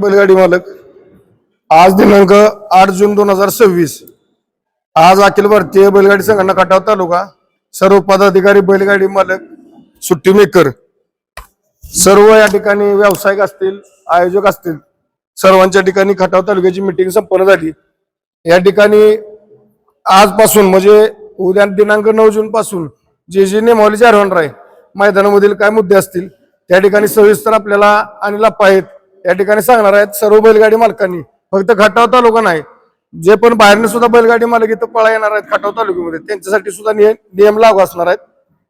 बैलगाडी मालक आज दिनांक 8 जून 2026 आज अखिल भारतीय बैलगाडी संघटना खटाव तालुका सर्व पदाधिकारी बैलगाडी मालक सुट्टी मेकर सर्व या ठिकाणी व्यावसायिक असतील आयोजक असतील सर्वांच्या ठिकाणी खटाव तालुक्याची मीटिंग संपन्न झाली। या ठिकाणी आजपासून म्हणजे उद्या दिनांक 9 जून पासून जे नियमावली जाहीर होणार आहे मैदानामधील काय मुद्दे असतील त्या ठिकाणी सविस्तर आपल्याला आणि लप्पा आहेत या ठिकाणी सांगणार आहेत सर्व बैलगाडी मालकांनी। फक्त खटाव तालुका नाही जे पण बाहेरने सुद्धा बैलगाडी मालक इथं पळा येणार आहेत खटाव तालुक्यामध्ये त्यांच्यासाठी सुद्धा नियम लागू असणार आहेत।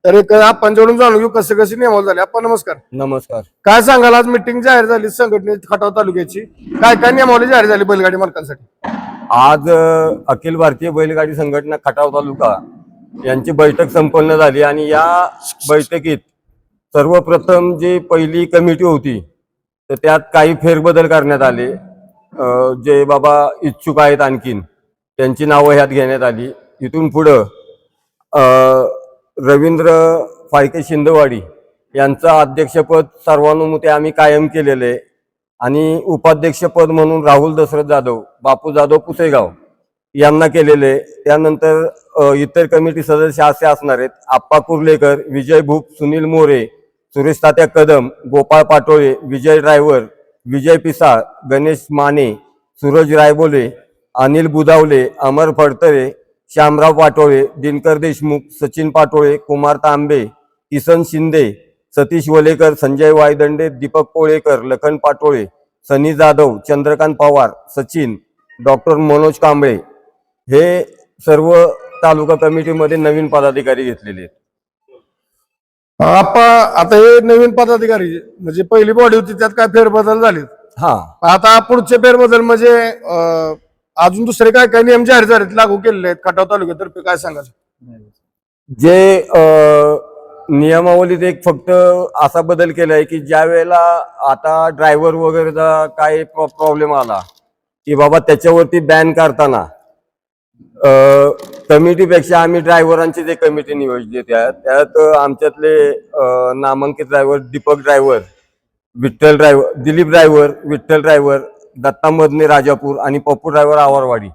तर एक आपण जोडून जाणून घेऊ कसे कसे नियमावली झाले। आपण नमस्कार। नमस्कार। काय सांगाल आज मीटिंग जाहीर झाली संघटनेत खटाव तालुक्याची काय काय नियमावली जाहीर झाली बैलगाडी मालकांसाठी? आज अखिल भारतीय बैलगाडी संघटना खटाव तालुका यांची बैठक संपन्न झाली आणि या बैठकीत सर्वप्रथम जी पहिली कमिटी होती तर त्यात काही फेरबदल करण्यात आले। जे बाबा इच्छुक आहेत आणखीन त्यांची नावं ह्यात घेण्यात आली। इथून पुढं रवींद्र फाळके शिंदवाडी यांचं अध्यक्षपद सर्वानुमते आम्ही कायम केलेले आणि उपाध्यक्षपद म्हणून राहुल दशरथ जाधव बापू जाधव पुसेगाव यांना केलेले। त्यानंतर इतर कमिटी सदस्य असे असणार आहेत आप्पा कुर्लेकर, विजय भूप, सुनील मोरे, सुरेश तात्या कदम, गोपाळ पाटोळे, विजय ड्रायव्हर, विजय पिसाळ, गणेश माने, सूरज रायबोले, अनिल बुधावले, अमर फडतरे, श्यामराव पाटोळे, दिनकर देशमुख, सचिन पाटोळे, कुमार तांबे, किसन शिंदे, सतीश वलेकर, संजय वायदंडे, दीपक कोळेकर, लखन पाटोळे, सनी जाधव, चंद्रकांत पवार, सचिन, डॉक्टर मनोज कांबळे हे सर्व तालुका कमिटीमध्ये नवीन पदाधिकारी घेतलेले आहेत। आता हे नवीन पदाधिकारी म्हणजे पहिली बॉडी होती त्यात काय फेरबदल झाले? हा, आता पुढचे फेरबदल म्हणजे अजून दुसरे काय काय नियम जाहीर झालेत लागू केलेले आहेत खटाव तालुक्यातर्फे काय सांगाल? जे नियमावलीत एक फक्त असा बदल केलाय की ज्या वेळेला आता ड्रायव्हर वगैरेचा काय प्रॉब्लेम आला की बाबा त्याच्यावरती बॅन करताना कमिटीपेक्षा आम्ही ड्रायव्हरांची जे कमिटी नियोजित त्यात आमच्यातले नामांकित driver Deepak driver, Vitthal driver, Dilip driver, Vitthal driver, Datta Madane Rajapur आणि पप्पू ड्रायव्हर आवारवाडी।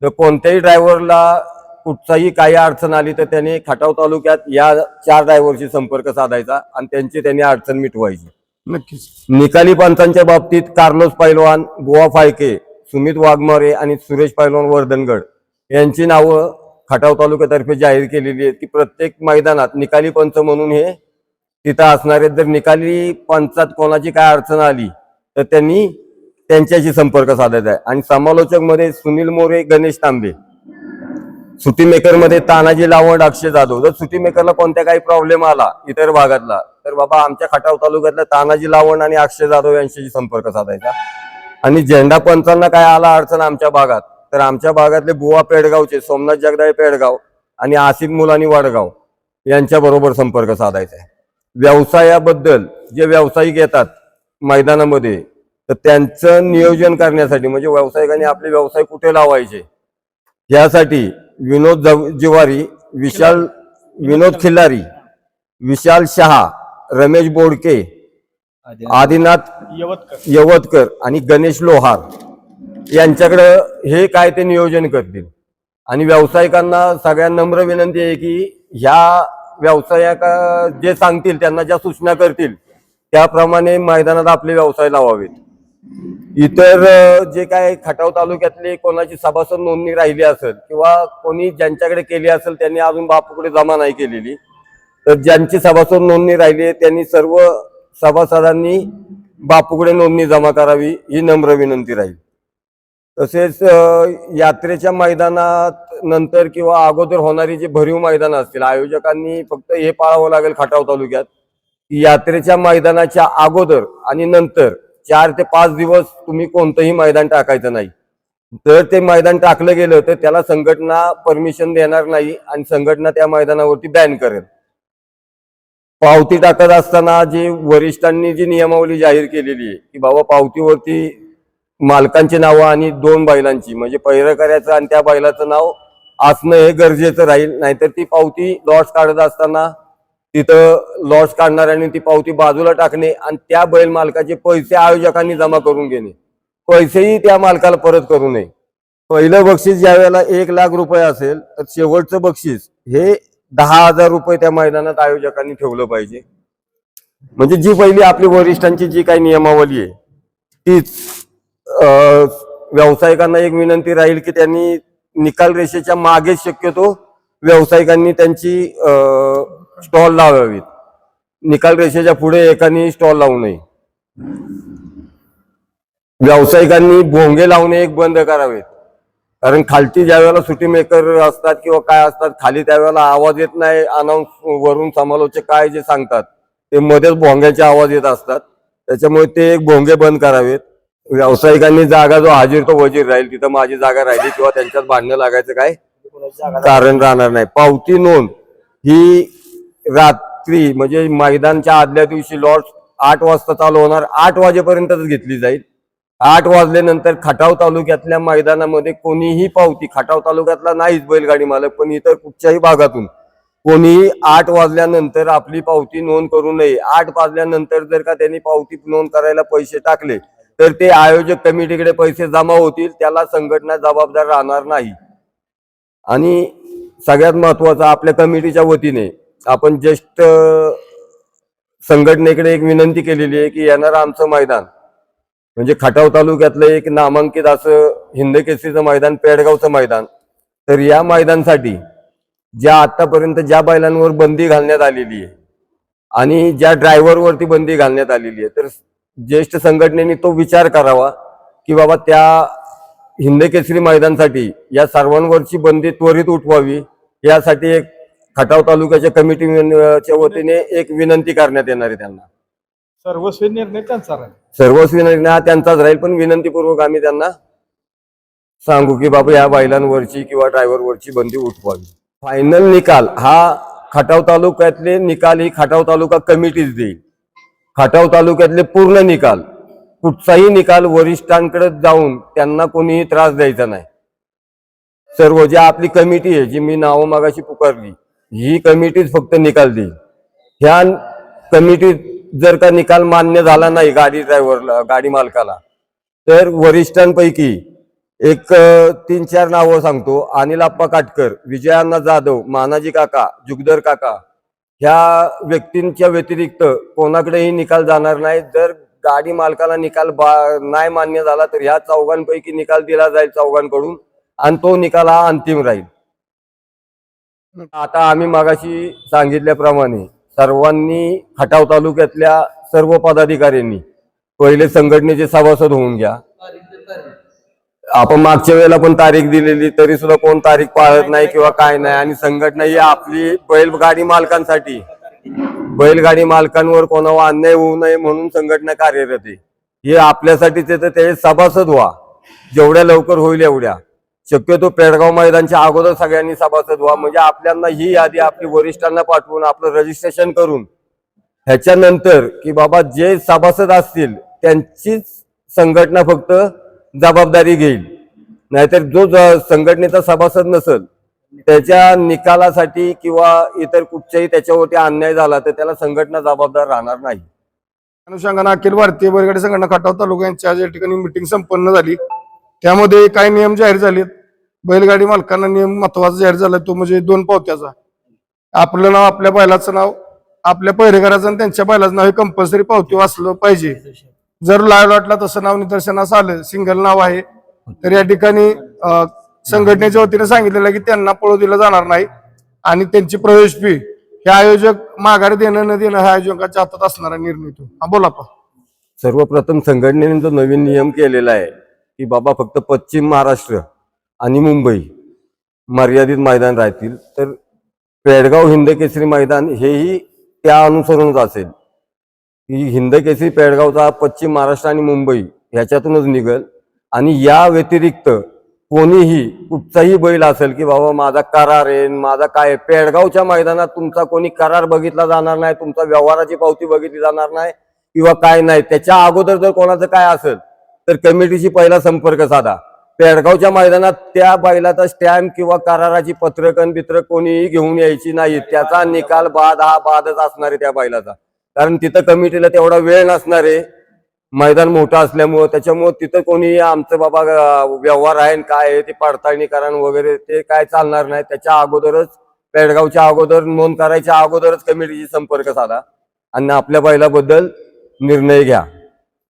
तर कोणत्याही ड्रायव्हरला कुठचाही काही अडचण आली तर त्याने खटाव तालुक्यात या 4 ड्रायव्हरशी संपर्क साधायचा आणि त्यांनी अडचण मिटवायची। नक्कीच। निकाली पंचांच्या बाबतीत कार्लोस पैलवान, गोवा फाळके, सुमित वाघमारे आणि सुरेश पैलवान वर्धनगड यांची नावं खटाव तालुक्यातर्फे जाहीर केलेली आहेत की प्रत्येक मैदानात निकाली पंच म्हणून हे तिथं असणार आहेत। जर निकाली पंचात कोणाची काय अडचण आली तर त्यांनी त्यांच्याशी संपर्क साधायचा आहे। आणि समालोचक मध्ये सुनील मोरे, गणेश तांबे, सुटी मेकर मध्ये तानाजी लावंड, अक्षय जाधव। जर सुटी मेकरला कोणत्या काही प्रॉब्लेम आला इतर भागातला तर बाबा आमच्या खटाव तालुक्यातल्या तानाजी लावंड आणि अक्षय जाधव यांच्याशी संपर्क साधायचा। आणि झेंडा पंचांना काय आला अडचण आमच्या भागात तर आमच्या भागातले बुवा पेडगावचे सोमनाथ जगदाळे पेडगाव आणि आसिफ मुलानी वडगाव यांच्या बरोबर संपर्क साधायचा आहे। व्यवसायाबद्दल जे व्यावसायिक येतात मैदानामध्ये तर त्यांचं नियोजन करण्यासाठी म्हणजे व्यावसायिकांनी आपले व्यवसाय कुठे लावायचे यासाठी विनोद जिवारी, विनोद खिल्लारी, विशाल शहा, रमेश बोडके, आदिनाथ यवतकर आणि गणेश लोहार यांच्याकडे हे काय ते नियोजन करतील। आणि व्यावसायिकांना सगळ्या नम्र विनंती आहे की ह्या व्यावसायिक जे सांगतील त्यांना ज्या सूचना करतील त्याप्रमाणे मैदानात आपले व्यवसाय लावावेत। इतर जे काय खटाव तालुक्यातले कोणाची सभासद नोंदणी राहिली असेल किंवा कोणी ज्यांच्याकडे केली असेल त्यांनी अजून बापूकडे जमा नाही केलेली तर ज्यांची सभासद नोंदणी राहिली त्यांनी सर्व सभासदांनी बापूकडे नोंदणी जमा करावी ही नम्र विनंती राहील। तसेच यात्रेच्या मैदानात नंतर किंवा अगोदर होणारी जी भरीव मैदानं असतील आयोजकांनी फक्त हे पाळावं लागेल खटाव तालुक्यात की यात्रेच्या मैदानाच्या अगोदर आणि नंतर 4 ते 5 दिवस तुम्ही कोणतंही मैदान टाकायचं नाही। तर ते मैदान टाकलं गेलं तर त्याला संघटना परमिशन देणार नाही आणि संघटना त्या मैदानावरती बॅन करेल। पावती टाकत असताना जी वरिष्ठांनी जी नियमावली जाहीर केलेली आहे की बाबा पावतीवरती मालकांची नावं आणि 2 बैलांची म्हणजे पैरकऱ्याचं आणि त्या बैलाचं नाव असणं हे गरजेचं राहील। नाहीतर ती पावती लॉट्स काढत असताना तिथं लॉस काढणाऱ्यांनी ती पावती बाजूला टाकणे आणि त्या बैल मालकाचे पैसे आयोजकांनी जमा करून घेणे पैसेही त्या मालकाला परत करू नये. पहिलं बक्षीस ज्या वेळेला 1,00,000 असेल तर शेवटचं बक्षीस हे 10,000 रुपये त्या मैदानात आयोजकांनी ठेवलं पाहिजे. म्हणजे जी पहिली आपली वरिष्ठांची जी काही नियमावली आहे तीच. व्यावसायिकांना एक विनंती राहील की त्यांनी निकाल रेषेच्या मागेच शक्यतो व्यावसायिकांनी त्यांची स्टॉल लावावीत. निकाल रेषेच्या पुढे एकाने स्टॉल लावू नये. व्यावसायिकांनी भोंगे लावणे एक बंद करावेत. कारण खालती ज्या वेळेला सुटी मेकर असतात किंवा काय असतात खाली त्यावेळेला आवाज येत नाही. अनाऊन्स वरून समालोचक काय जे सांगतात ते मध्येच भोंग्याचे आवाज येत असतात. त्याच्यामुळे ते एक भोंगे बंद करावेत. व्यावसायिकांनी जागा जो हाजीर तो वजीर राहील तिथं माझी जागा राहिली किंवा त्यांच्यात भांडणं लागायचं काय कारण राहणार नाही. पावती नोंद ही रात्री म्हणजे मैदानच्या आदल्या दिवशी लॉर्ड्स 8 वाजता चालू होणार. 8 वाजेपर्यंतच घेतली जाईल. 8 वाजल्यानंतर खटाव तालुक्यातल्या मैदानामध्ये कोणीही पावती, खटाव तालुक्यातला नाहीच बैलगाडी मालक पण इतर कुठच्याही भागातून कोणीही 8 वाजल्यानंतर आपली पावती नोंद करू नये. 8 वाजल्यानंतर जर का त्यांनी पावती नोंद करायला पैसे टाकले तर ते आयोजक कमिटीकडे पैसे जमा होतील. त्याला संघटना जबाबदार राहणार नाही. आणि सगळ्यात महत्वाचं आपल्या कमिटीच्या वतीने आपण ज्येष्ठ संघटनेकडे एक विनंती केलेली आहे की येणारं आमचं मैदान म्हणजे खटाव तालुक्यातलं एक नामांकित असं हिंदकेसरीचं मैदान, पेडगावचं मैदान. तर या मैदानासाठी ज्या आतापर्यंत ज्या बैलांवर बंदी घालण्यात आलेली आहे आणि ज्या ड्रायव्हरवरती बंदी घालण्यात आलेली आहे तर ज्येष्ठ संघटनेने तो विचार करावा की बाबा त्या हिंदकेसरी मैदानासाठी या सर्वांवरची बंदी त्वरित उठवावी. यासाठी एक खटाव तालुक्याच्या कमिटीच्या वतीने एक विनंती करण्यात येणार आहे त्यांना. सर्वस्वी निर्णय त्यांचा राहील. सर्वस्वी निर्णय हा त्यांचाच राहील पण विनंतीपूर्वक आम्ही त्यांना सांगू की बाबा या बैलांवरची किंवा ड्रायव्हरवरची बंदी उठवावी. फायनल निकाल हा खटाव तालुक्यातले निकाल ही खटाव तालुका कमिटीच देईल. खटाव तालुक्यातले पूर्ण निकाल, कुठचाही निकाल वरिष्ठांकडे जाऊन त्यांना कोणीही त्रास द्यायचा नाही. सर्व जी आपली कमिटी आहे जी मी नाव मागाशी पुकारली ही कमिटीच फक्त निकाल देईल. ह्या कमिटीत जर का निकाल मान्य झाला नाही गाडी ड्रायव्हरला, गाडी मालकाला, तर वरिष्ठांपैकी एक 3-4 नावं सांगतो. अनिल आप्पा काटकर, विजयाण्णा जाधव, मानाजी काका, जुगदर काका ह्या व्यक्तींच्या व्यतिरिक्त कोणाकडेही निकाल जाणार नाही. जर गाडी मालकाला निकाल नाही मान्य झाला तर ह्या चौघांपैकी निकाल दिला जाईल चौघांकडून आणि तो निकाल हा अंतिम राहील. आता आम्ही मागाशी सांगितल्याप्रमाणे सर्वांनी खटाव तालुक्यातल्या सर्व पदाधिकाऱ्यांनी पहिले संघटनेचे सभासद होऊन घ्या. आपण मागच्या वेळेला पण तारीख दिलेली तरी सुद्धा कोण तारीख पाळत नाही किंवा काय नाही. आणि संघटना ही आपली बैलगाडी मालकांसाठी, बैलगाडी मालकांवर कोणावर अन्याय होऊ नये म्हणून संघटना कार्यरत आहे. हे आपल्यासाठीच तर ते सभासद व्हा जेवढ्या लवकर होईल एवढ्या. शक्यतो पेडगाव मैदानच्या अगोदर सगळ्यांनी सभासद व्हा म्हणजे आपल्याला ही यादी आपली वरिष्ठांना पाठवून आपलं रजिस्ट्रेशन करून ह्याच्यानंतर की बाबा जे सभासद असतील त्यांचीच संघटना फक्त जबाबदारी घेईल. नाहीतर जो संघटनेचा सभासद नसेल त्याच्या निकालासाठी किंवा इतर कुठच्याही त्याच्यावरती अन्याय झाला तर त्याला संघटना जबाबदार राहणार नाही. अनुषंगाने अखिल भारतीय बैलगाडी संघटना खटाव तालुका यांची आज या ठिकाणी मिटिंग संपन्न झाली. त्यामध्ये काही नियम जाहीर झालेत. बैलगाडी मालकांना नियम महत्वाचा जाहीर झाला तो म्हणजे 2 पावत्याचा. आपलं नाव, आपल्या बैलाचं नाव, आपल्या पहिरेकराचं आणि त्यांच्या बैलाचं नाव हे कंपल्सरी पावती वाचलं पाहिजे. जर लाईव्ह लॉटला तसं नाव निदर्शनास आलं, सिंगल नाव आहे तर या ठिकाणी संघटनेच्या वतीने सांगितलेलं की त्यांना पळू दिलं जाणार नाही आणि त्यांची प्रवेश फी हे आयोजक माघारी देणं न देणं हा आयोजकाच्या हातात असणारा निर्णय तो. हा बोला. सर्वप्रथम संघटनेने जो नवीन नियम केलेला आहे की बाबा फक्त पश्चिम महाराष्ट्र आणि मुंबई मर्यादित मैदान राहतील. तर पेडगाव हिंदकेसरी मैदान हेही त्या अनुसरूनच असेल की हिंदकेसरी पेडगावचा पश्चिम महाराष्ट्र आणि मुंबई ह्याच्यातूनच निघेल. आणि या व्यतिरिक्त कोणीही कुठचाही बैल असेल की बाबा माझा करार आहे, माझा काय, पेडगावच्या मैदानात तुमचा कोणी करार बघितला जाणार नाही, तुमचा व्यवहाराची पावती बघितली जाणार नाही किंवा काय नाही. त्याच्या अगोदर जर कोणाचं काय असेल तर कमिटीशी पहिला संपर्क साधा. पेडगावच्या मैदानात त्या बैलाचा स्टॅम्प किंवा कराराची पत्रकन बित्रक कोणीही घेऊन यायची नाही. त्याचा निकाल बाद हा बादच असणार आहे त्या बैलाचा. कारण तिथं कमिटीला तेवढा वेळ नसणार आहे मैदान मोठं असल्यामुळं त्याच्यामुळं तिथं कोणी आमचं बाबा व्यवहार आहे न काय आहे ते पडताळणी करण वगैरे ते काय चालणार नाही. त्याच्या अगोदरच पेडगावच्या अगोदर नोंद करायच्या अगोदरच कमिटीशी संपर्क साधा आणि आपल्या बैलाबद्दल निर्णय घ्या.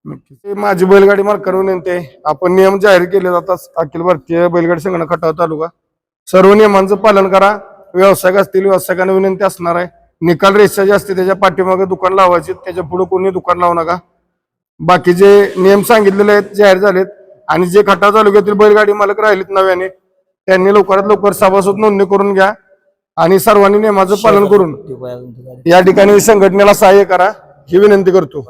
नक्कीच. माझी बैलगाडी मालकांना विनंती आहे, आपण नियम जाहीर केले जातात अखिल भारतीय बैलगाडी संघटना खटाव तालुका, सर्व नियमांचं पालन करा. व्यावसायिक असतील व्यावसायिकांना विनंती असणार आहे, निकाल रेषा जे असते त्याच्या पाठीमागे दुकान लावायचे, त्याच्या पुढे कोणी दुकान लावू नका. बाकीचे नियम सांगितलेले आहेत जाहीर झालेत आणि जे खटाव तालुक्यातील बैलगाडी मालक राहिलेत नव्याने त्यांनी लवकरात लवकर सभासद नोंदणी करून घ्या आणि सर्वांनी नियमाचं पालन करून या ठिकाणी संघटनेला सहाय्य करा ही विनंती करतो.